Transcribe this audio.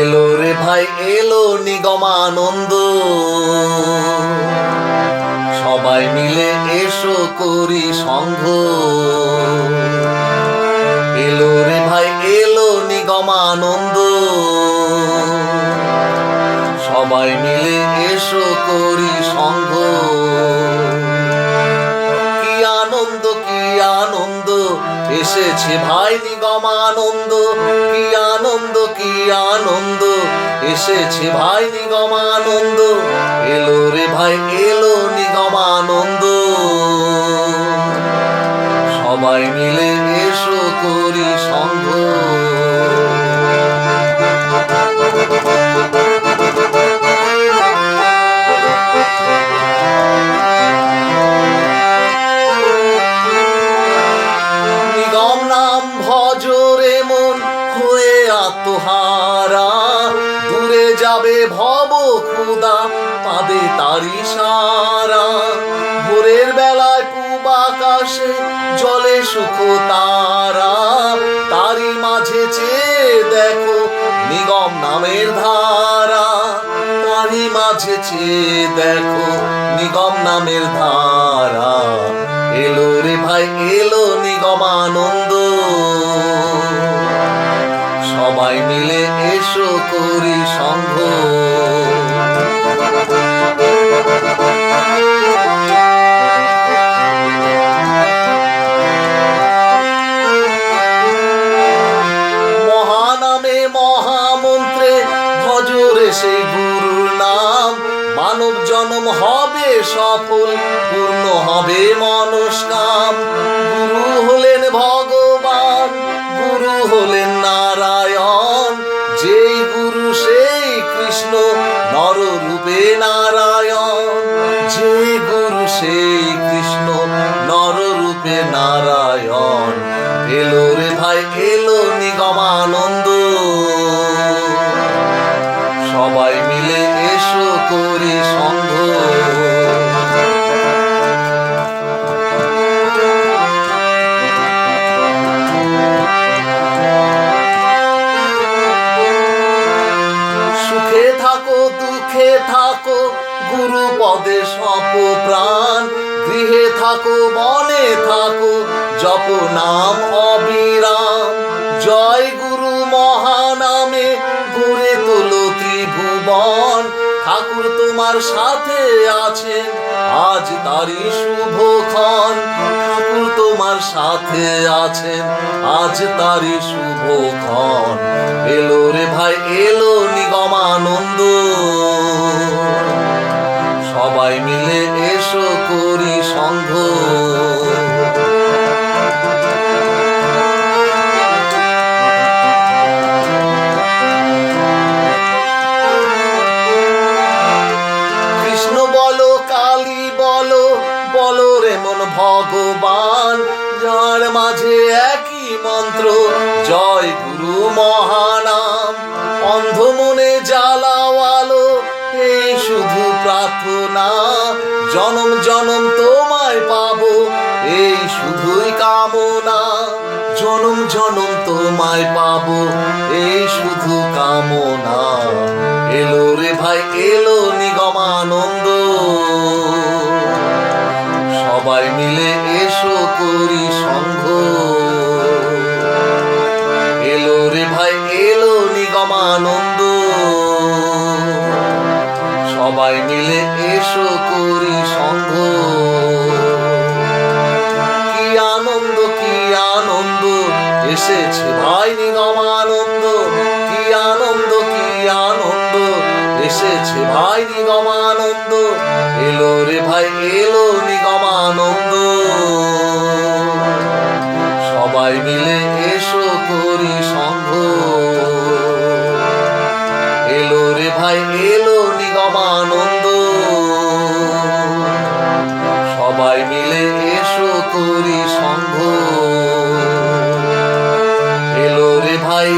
এলো রে ভাই এলো নিগমানন্দ, সবাই মিলে এসো করি সংঘ। এলো রে ভাই এলো নিগমানন্দ, সবাই মিলে এসো করি সংঘ। কি আনন্দ কি আনন্দ এসেছে ভাই নিগমানন্দ, কি আনন্দ কি আনন্দ এসেছে ভাই নিগমানন্দ। এলো রে ভাই এলো নিগমানন্দ, সবাই মিলে এসো করি সংঘ। নিগম নাম ভজরে মন হয়ে আত্মহারা, দূরে যাবে ভব ক্ষুধা পাবে তারি সারা। ভোরের বেলায় পূব আকাশে জলে সুখ তারা, তারি মাঝে চেয়ে দেখো নিগম নামের ধারা। তারি মাঝে চেয়ে দেখো নিগম নামের ধারা। এলো রে ভাই এলো নিগমানন্দ, সবাই মিলে এসো করি সংঘ। মহানামে মহামন্ত্রে ভজরে সেই গুরুর নাম, মানব জন্ম হবে সফল পূর্ণ হবে মনস্কাম। গুরু হলেন ভগবান গুরু হলেন নারায়ণ, যেই গুরু সেই কৃষ্ণ নর রূপে নারায়ণ। যে গুরু সেই কৃষ্ণ নর রূপে নারায়ণ। এলো রে ভাই এলো নিগমানন্দ, সবাই মিলে এসো করি সংঘ। সুখে থাকো দুঃখে থাকো গুরু পদে সপ প্রাণ, গৃহে থাকো বনে থাকো জপ নাম অবিরাম। জয় গুরু মহানামে গড়ে তোলো ত্রিভুবন, ঠাকুর তোমার সাথে আছেন আজ তারি শুভক্ষণ। ঠাকুর তোমার সাথে আছেন আজ তারি শুভক্ষণ। এলো রে ভাই এলো নিগমানন্দ, সবাই মিলে এসো করি সংঘ। কৃষ্ণ বলো কালী বলো বলো রে মন ভগবান, যার মাঝে একই মন্ত্র জয় গুরু মহানাম। অন্ধ মনে জ্বালাওয়ালো এই শুধু প্রার্থনা, জনম জনম তোমায় পাবো এই শুধুই কামনা। জনম জনম তোমায় পাবো এই শুধু কামনা। এলো রে ভাই এলো নিগমানন্দ, সবাই মিলে এসো করি সংঘ। এলো রে ভাই এলো নিগমানন্দ, সবাই মিলে এসো করি সংঘ। কি আনন্দ কি আনন্দ এসেছে ভাই নিগমানন্দ, কি আনন্দ কি আনন্দ এসেছে ভাই নিগমানন্দ। এলো রে ভাই এলো নিগমানন্দ, সবাই মিলে এসো করি সংঘ। এলো রে ভাই এলো নিগমানন্দ, সবাই মিলে এসো করি সংঘ। এলো রে ভাই